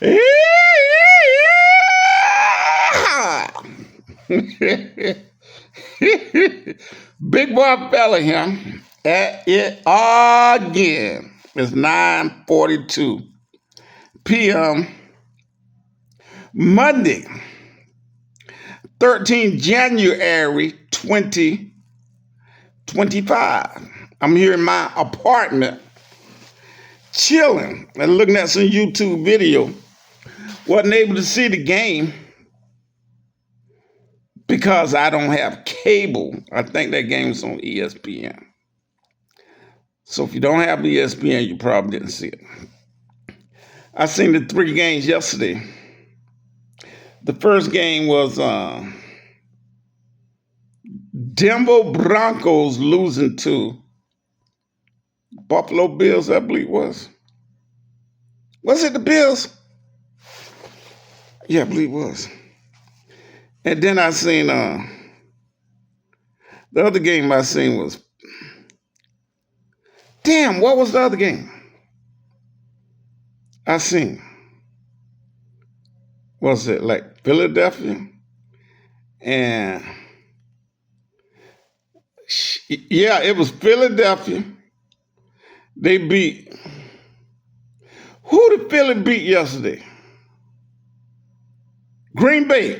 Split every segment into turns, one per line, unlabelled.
Big boy fella here at it again. It's 9:42 p.m. Monday, 13 January 2025. I'm here in my apartment, chilling and looking at some YouTube video. Wasn't able to see the game because I don't have cable. I think that game's on ESPN. So if you don't have ESPN, you probably didn't see it. I seen the 3 games yesterday. The first game was Denver Broncos losing to Buffalo Bills, I believe it was. Was it the Bills? Yeah, I believe it was. And then I seen the other game I seen was, damn, what was the other game I seen? Was it like Philadelphia? And yeah, it was Philadelphia. They beat, who did Philly beat yesterday? Green Bay.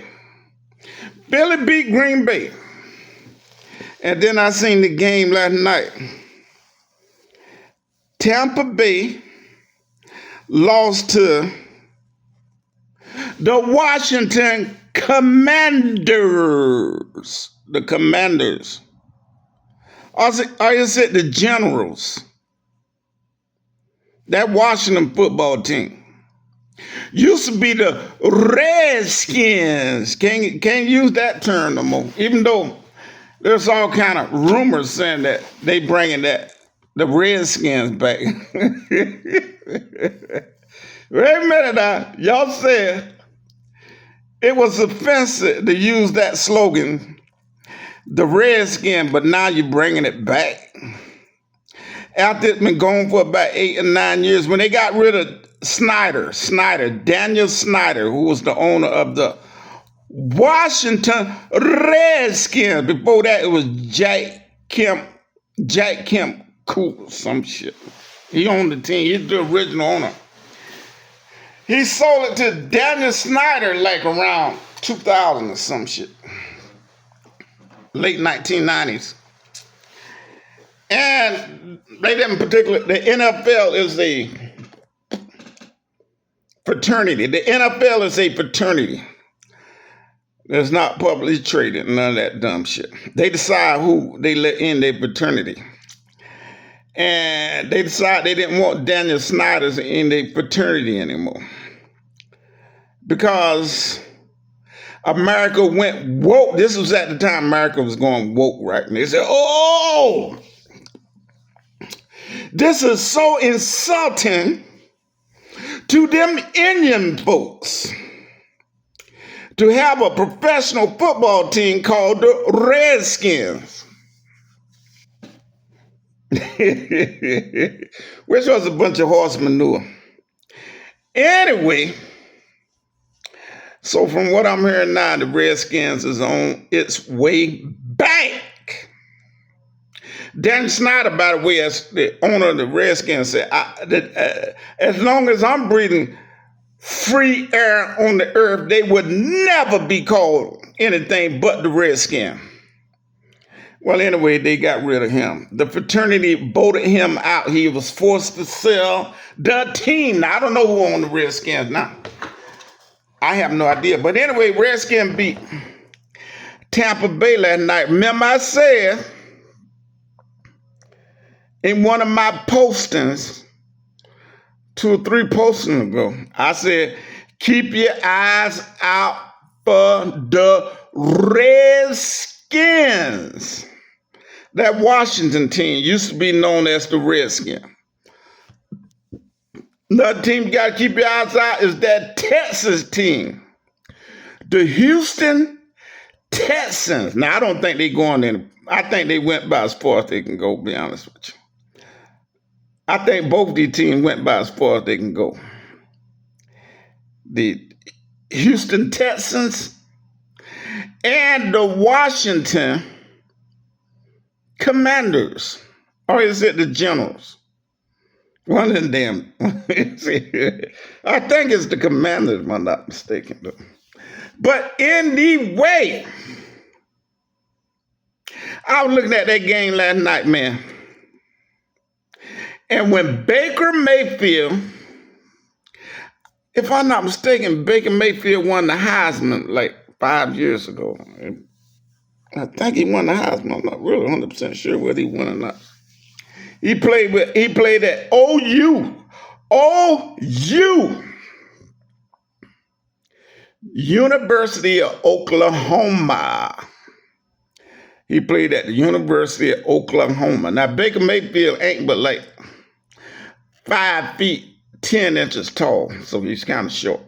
Philly beat Green Bay. And then I seen the game last night. Tampa Bay lost to the Washington Commanders. The Commanders. Or is it the Generals? That Washington football team. Used to be the Redskins. Can't use that term no more. Even though there's all kind of rumors saying that they bringing the Redskins back. Wait a minute now. Y'all said it was offensive to use that slogan, the Redskin, but now you're bringing it back. After it's been gone for about 8 or 9 years, when they got rid of Daniel Snyder, who was the owner of the Washington Redskins. Before that, it was Jack Kemp Cool, some shit. He owned the team. He's the original owner. He sold it to Daniel Snyder like around 2000 or some shit. Late 1990s. And they didn't particularly, the NFL is a fraternity. The NFL is a fraternity. It's not publicly traded, none of that dumb shit. They decide who they let in their fraternity. And they decided they didn't want Daniel Snyder in their fraternity anymore. Because America went woke. This was at the time America was going woke, right? And they said, oh, this is so insulting to them Indian folks to have a professional football team called the Redskins. Which was a bunch of horse manure. Anyway, so from what I'm hearing now, the Redskins is on its way back. Dan Snyder, by the way, as the owner of the Redskins, said, as long as I'm breathing free air on the earth, they would never be called anything but the Redskin. Well, anyway, they got rid of him. The fraternity voted him out. He was forced to sell the team. Now, I don't know who owned the Redskins now. I have no idea. But anyway, Redskins beat Tampa Bay last night. Remember I said in one of my postings 2 or 3 postings ago, I said, keep your eyes out for the Redskins. That Washington team used to be known as the Redskins. Another team you got to keep your eyes out is that Texas team. The Houston Texans. Now, I don't think they're going in. I think they went by as far as they can go, to be honest with you. I think both these teams went by as far as they can go. the Houston Texans, and the Washington Commanders. Or is it the Generals? One of them. I think it's the Commanders, if I'm not mistaken. But anyway, I was looking at that game last night, man. And when Baker Mayfield, if I'm not mistaken, Baker Mayfield won the Heisman like 5 years ago. I think he won the Heisman. I'm not really 100% sure whether he won or not. He played at OU, University of Oklahoma. He played at the University of Oklahoma. Now Baker Mayfield ain't but like 5 feet 10 inches tall, so he's kind of short.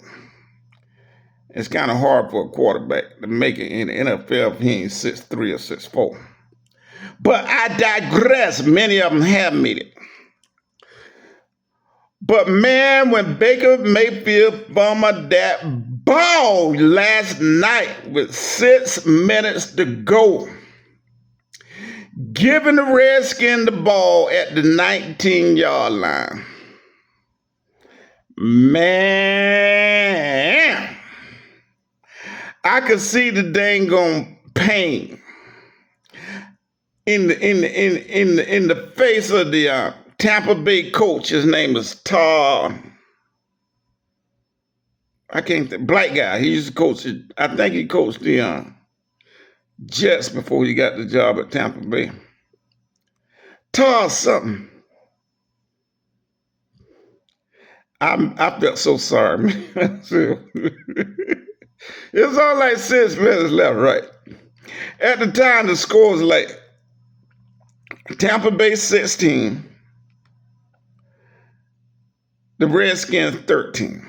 It's kind of hard for a quarterback to make it in the NFL if he ain't 6'3" or 6'4". But I digress. Many of them have made it. But man, when Baker Mayfield fumbled that ball last night with 6 minutes to go, giving the Redskins the ball at the 19-yard line, man, I could see the dang on pain in the face of the Tampa Bay coach. His name is Todd. I can't think. Black guy. He used to coach. I think he coached the Jets before he got the job at Tampa Bay. Todd something. I felt so sorry, man. It's all like 6 minutes left, right? At the time, the score was like Tampa Bay 16, the Redskins 13.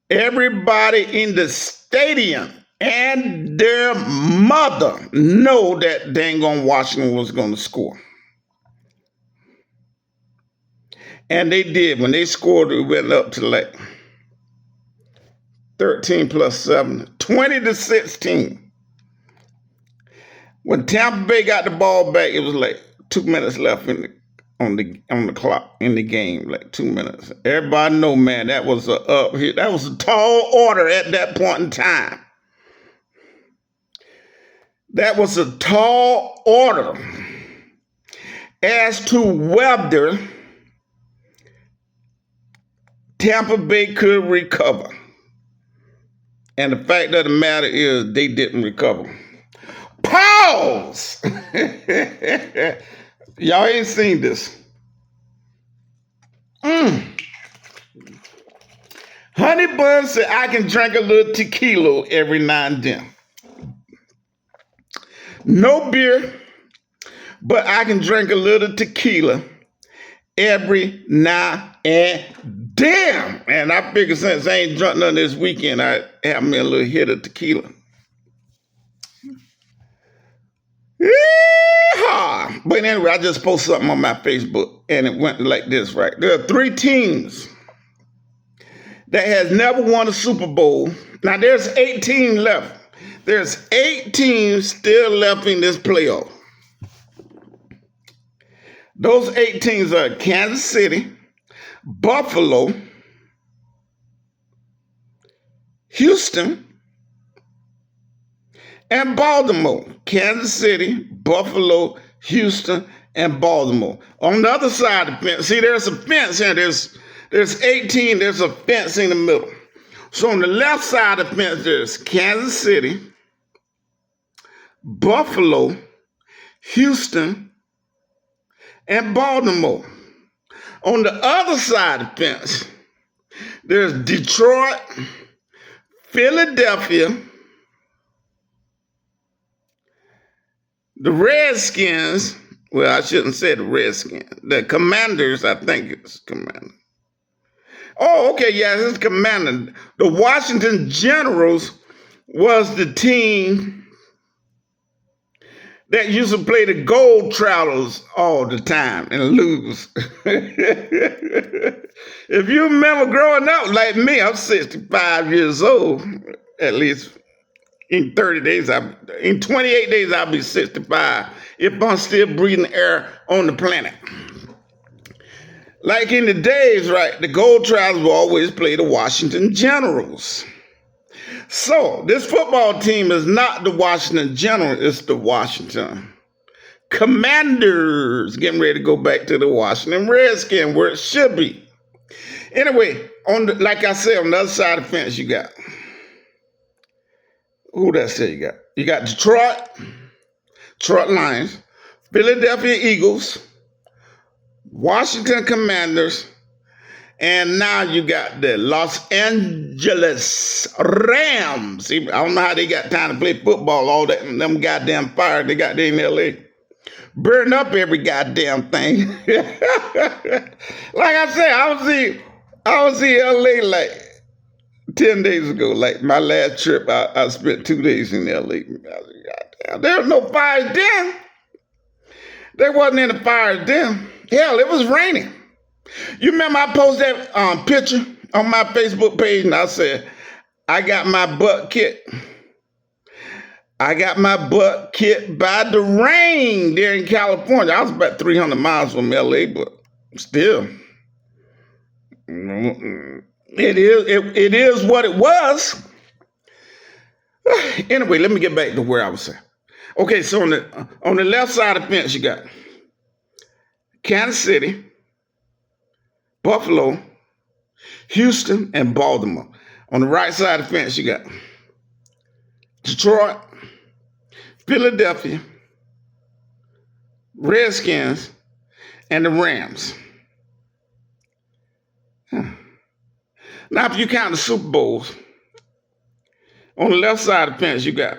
Everybody in the stadium and their mother know that dang on Washington was going to score. And they did. When they scored, it went up to like 13 plus 7, 20-16. When Tampa Bay got the ball back, it was like 2 minutes left on the clock in the game, like 2 minutes. Everybody know, man, that was a tall order at that point in time. That was a tall order as to whether Tampa Bay could recover. And the fact of the matter is they didn't recover. Pause! Y'all ain't seen this. Honey Bun said, I can drink a little tequila every now and then. No beer, but I can drink a little tequila every now and then. And I figure since I ain't drunk none this weekend, I have me a little hit of tequila. Yeehaw! But anyway, I just posted something on my Facebook, and it went like this, right? There are 3 teams that has never won a Super Bowl. Now, there's 18 left. There's 8 teams still left in this playoff. Those 8 teams are Kansas City, Buffalo, Houston, and Baltimore. Kansas City, Buffalo, Houston, and Baltimore. On the other side of the fence, see, there's a fence here. There's 18, there's a fence in the middle. So on the left side of the fence, there's Kansas City, Buffalo, Houston, and Baltimore. On the other side of the fence, there's Detroit, Philadelphia, the Redskins. Well, I shouldn't say the Redskins. The Commanders, I think it's Commander. Oh, okay, yeah, it's Commander. The Washington Generals was the team that used to play the Gold Trotters all the time and lose. If you remember growing up like me, I'm 65 years old, at least. In 30 days, in 28 days, I'll be 65 if I'm still breathing air on the planet. Like in the days, right, the Gold Trotters will always play the Washington Generals. So this football team is not the Washington Generals, it's the Washington Commanders, getting ready to go back to the Washington Redskins where it should be. Anyway, like I said, on the other side of the fence, you got who that say you got? You got Detroit Lions, Philadelphia Eagles, Washington Commanders, and now you got the Los Angeles Rams. I don't know how they got time to play football. All that them goddamn fire they got there in LA. Burn up every goddamn thing. Like I said, I was in LA like 10 days ago. Like my last trip, I spent 2 days in LA. There was no fires then. There wasn't any fires then. Hell, it was raining. You remember I posted that picture on my Facebook page and I said, I got my butt kicked. I got my butt kicked by the rain there in California. I was about 300 miles from LA, but still, it is what it was. Anyway, let me get back to where I was saying. Okay, so on the left side of the fence, you got Kansas City, Buffalo, Houston, and Baltimore. On the right side of the fence, you got Detroit, Philadelphia, Redskins, and the Rams. Now, if you count the Super Bowls, on the left side of the fence, you got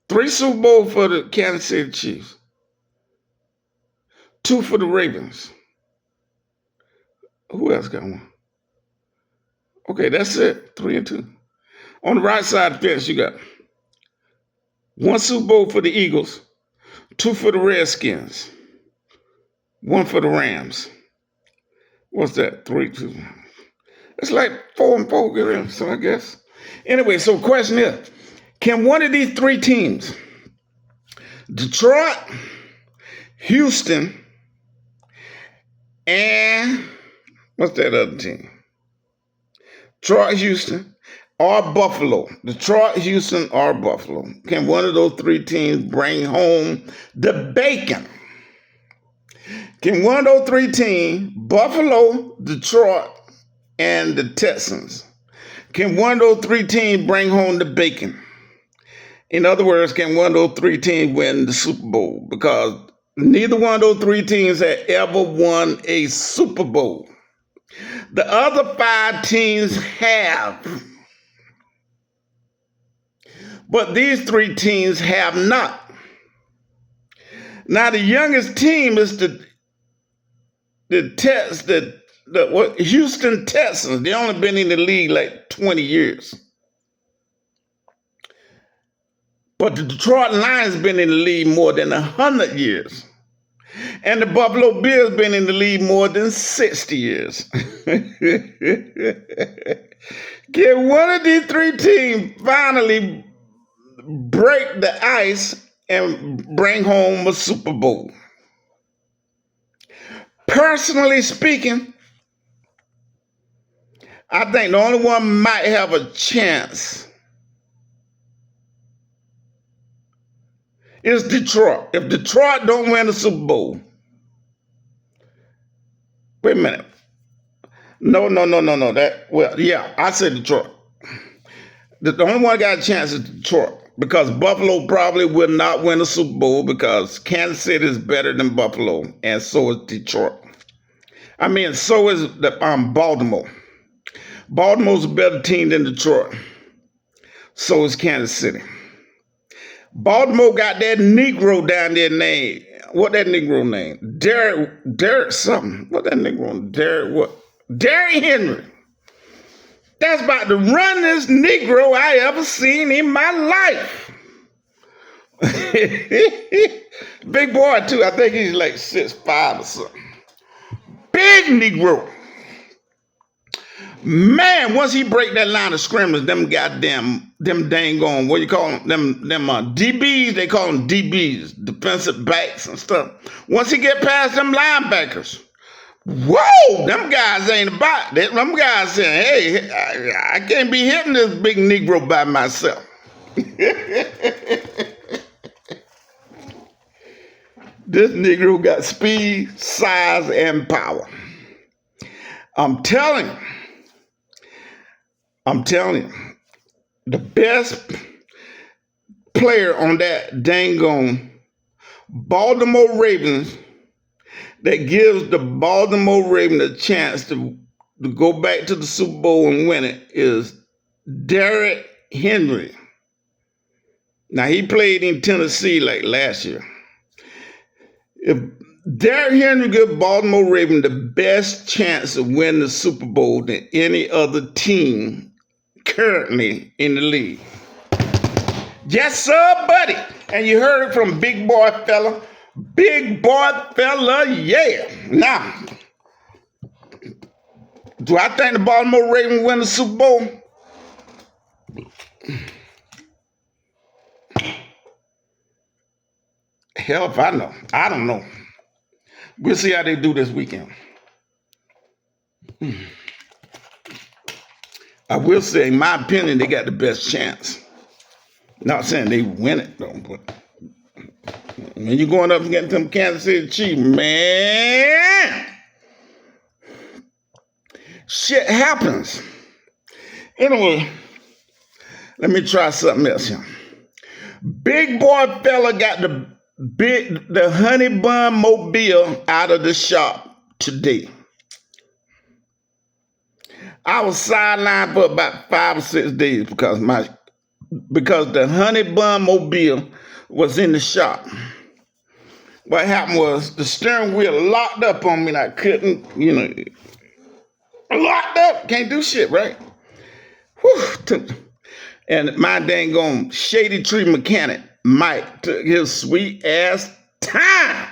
3 Super Bowls for the Kansas City Chiefs, 2 for the Ravens. Who else got one? Okay, that's it. 3 and 2. On the right side of the fence, you got 1 Super Bowl for the Eagles, 2 for the Redskins, 1 for the Rams. What's that? 3, 2. It's like 4 and 4, so I guess. Anyway, so the question is, can one of these 3 teams, Detroit, Houston, and what's that other team? Detroit, Houston, or Buffalo. Detroit, Houston, or Buffalo. Can one of those 3 teams bring home the bacon? Can one of those 3 teams, Buffalo, Detroit, and the Texans, can one of those 3 teams bring home the bacon? In other words, can one of those 3 teams win the Super Bowl? Because neither one of those 3 teams had ever won a Super Bowl. The other 5 teams have. But these 3 teams have not. Now, the youngest team is the Houston Texans. They only been in the league like 20 years. But the Detroit Lions been in the league more than 100 years. And the Buffalo Bills been in the league more than 60 years. Can one of these 3 teams finally break the ice and bring home a Super Bowl? Personally speaking, I think the only one might have a chance is Detroit. If Detroit don't win the Super Bowl, wait a minute. No. I said Detroit. The only one got a chance is Detroit because Buffalo probably will not win the Super Bowl because Kansas City is better than Buffalo, and so is Detroit. I mean, so is Baltimore. Baltimore's a better team than Detroit. So is Kansas City. Baltimore got that Negro down there named, what that Negro name? Derek something. What that Negro? Derek what? Derrick Henry. That's about the runnest Negro I ever seen in my life. Big boy too. I think he's like 6'5" or something. Big Negro. Man, once he break that line of scrimmage, them dang on, what you call them? DBs, they call them DBs, defensive backs and stuff. Once he get past them linebackers, whoa, them guys ain't about that. Them guys saying, hey, I can't be hitting this big Negro by myself. This Negro got speed, size, and power. I'm telling you, the best player on that dang on Baltimore Ravens that gives the Baltimore Ravens a chance to go back to the Super Bowl and win it is Derrick Henry. Now, he played in Tennessee like last year. If Derrick Henry gives Baltimore Ravens the best chance to win the Super Bowl than any other team currently in the league. Yes, sir, buddy. And you heard it from Big Boy Fella. Big Boy Fella, yeah. Now, do I think the Baltimore Ravens win the Super Bowl? Hell if I know. I don't know. We'll see how they do this weekend. I will say, in my opinion, they got the best chance. Not saying they win it, though, but when you're going up against them Kansas City Chiefs, man, shit happens. Anyway, let me try something else here. Big Boy Fella got the Honey Bun Mobile out of the shop today. I was sidelined for about 5 or 6 days because the Honey Bun Mobile was in the shop. What happened was the steering wheel locked up on me and I couldn't, locked up, can't do shit, right? Whew. And my dang on Shady Tree mechanic, Mike, took his sweet ass time.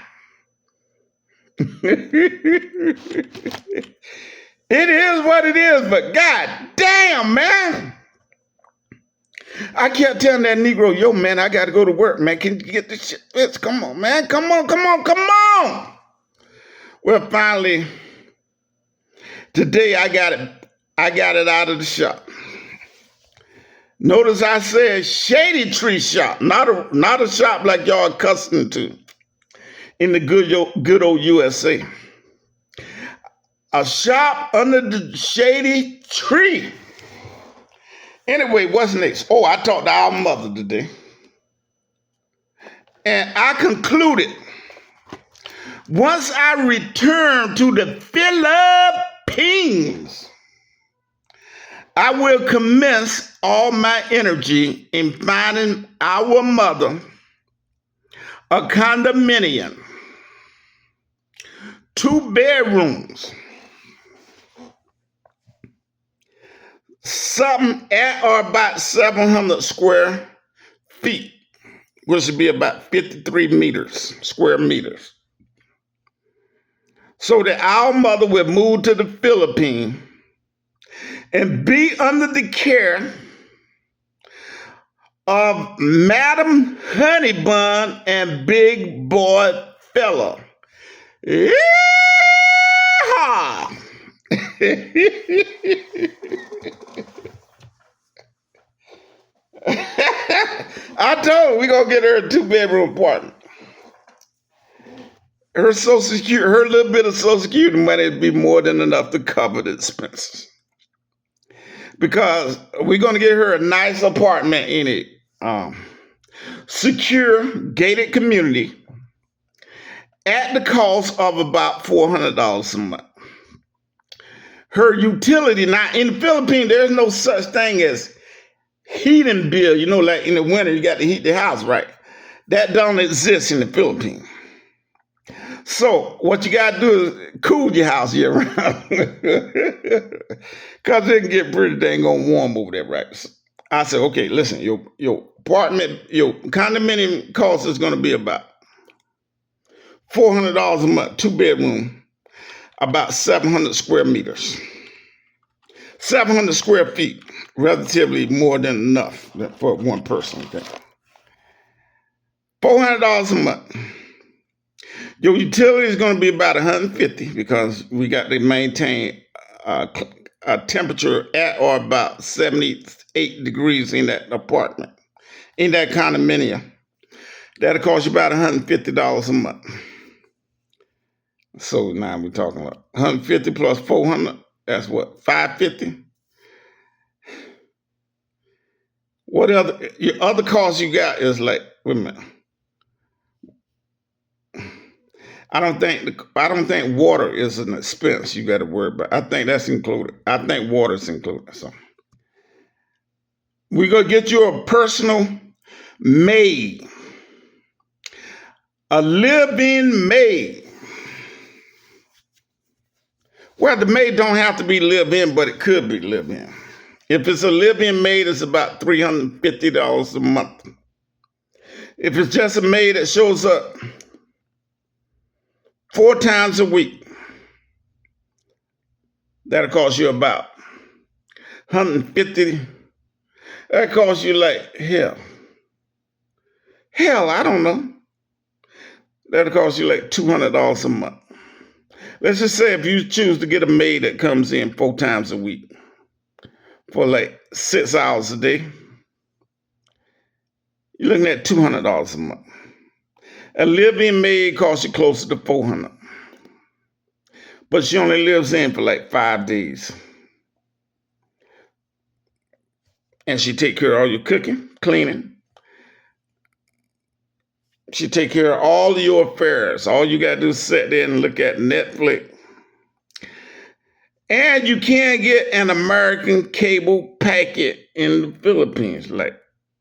It is what it is, but god damn, man. I kept telling that Negro, yo, man, I got to go to work, man. Can you get this shit fixed? Come on, man. Come on. Well, finally, today I got it out of the shop. Notice I said Shady Tree shop, not a shop like y'all accustomed to in the good old USA. A shop under the shady tree. Anyway, what's next? Oh, I talked to our mother today. And I concluded, once I return to the Philippines, I will commence all my energy in finding our mother a condominium, 2 bedrooms, something at or about 700 square feet, which would be about 53 square meters. So that our mother would move to the Philippines and be under the care of Madam Honeybun and Big Boy Fella. Yeehaw! I told her we're going to get her a 2-bedroom apartment. Her little bit of Social Security money would be more than enough to cover the expenses. Because we're going to get her a nice apartment in a secure, gated community at the cost of about $400 a month. Her utility, now in the Philippines, there's no such thing as heating bill. Like in the winter, you got to heat the house, right? That don't exist in the Philippines. So what you got to do is cool your house year round. Because it can get pretty dang on warm over there, right? I said, okay, listen, your apartment, your condominium cost is going to be about $400 a month, 2 bedroom, about 700 square meters, 700 square feet, relatively more than enough for one person. Okay, $400 a month. Your utility is going to be about 150 because we got to maintain a temperature at or about 78 degrees in that apartment, in that condominium. That'll cost you about $150 a month. So now we're talking about 150 plus 400. That's what, 550? What your other costs you got is like, wait a minute. I don't think water is an expense you got to worry about. I think that's included. I think water is included. So we're gonna get you a personal maid, a live-in maid. Well, the maid don't have to be live-in, but it could be live-in. If it's a live-in maid, it's about $350 a month. If it's just a maid that shows up 4 times a week, that'll cost you about $150. That costs you like hell, I don't know. That'll cost you like $200 a month. Let's just say if you choose to get a maid that comes in 4 times a week for like 6 hours a day, you're looking at $200 a month. A live-in maid costs you closer to $400, but she only lives in for like 5 days, and she take care of all your cooking, cleaning. She take care of all of your affairs. All you got to do is sit there and look at Netflix. And you can't get an American cable packet in the Philippines. Like,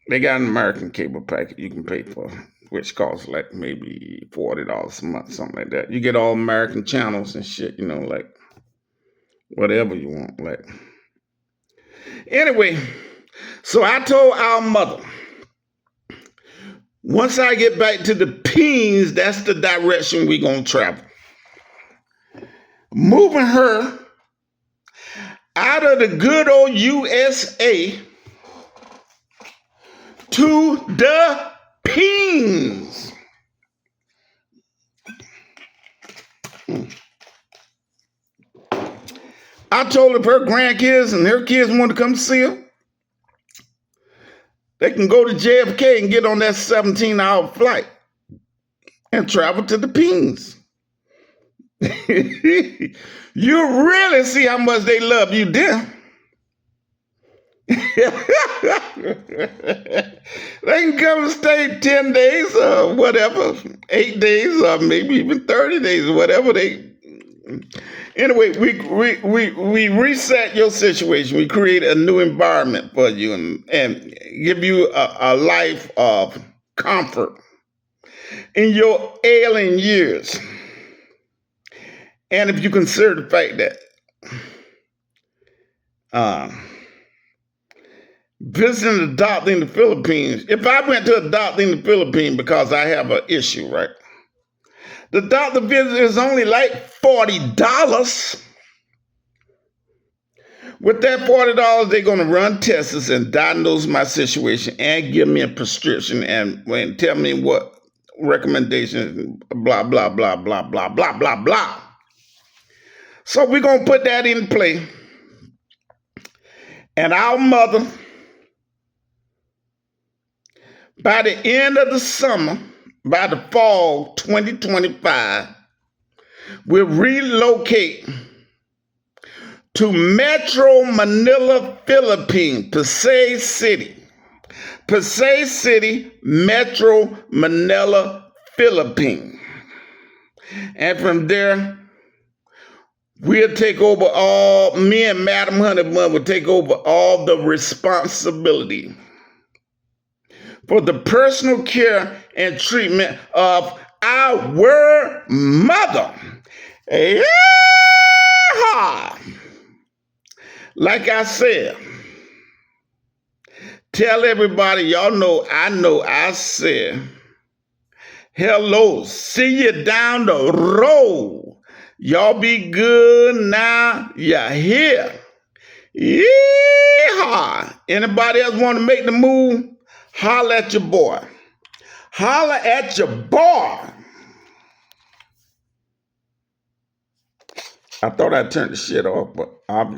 they got an American cable packet you can pay for, which costs like maybe $40 a month, something like that. You get all American channels and shit, like whatever you want. Like, anyway, so I told our mother, once I get back to the Pines, that's the direction we're going to travel. Moving her out of the good old USA to the Pines. I told her if her grandkids and her kids want to come see her, they can go to JFK and get on that 17-hour flight and travel to the Pines. You really see how much they love you there. They can come and stay 10 days or whatever, 8 days or maybe even 30 days or whatever they. Anyway, we reset your situation. We create a new environment for you and give you a life of comfort in your ailing years. And if you consider the fact that visiting adopting in the Philippines, if I went to adopt in the Philippines because I have an issue, right? The doctor visit is only like $40. With that $40, they're going to run tests and diagnose my situation and give me a prescription and tell me what recommendations, blah, blah, blah, blah, blah, blah, blah, blah. So we're going to put that in play. And our mother, by the end of the summer, by the fall 2025, will relocate to Metro Manila, Philippines, Pasay City. Pasay City, Metro Manila, Philippines. And from there, we'll take over me and Madam Honeyman will take over all the responsibility for the personal care and treatment of our mother. Yeah! Like I said, Tell everybody, y'all know I said, hello, see you down the road. Y'all be good now. You're here. Yeehaw. Anybody else want to make the move? Holler at your boy. Holler at your boy. I thought I turned the shit off, but obviously.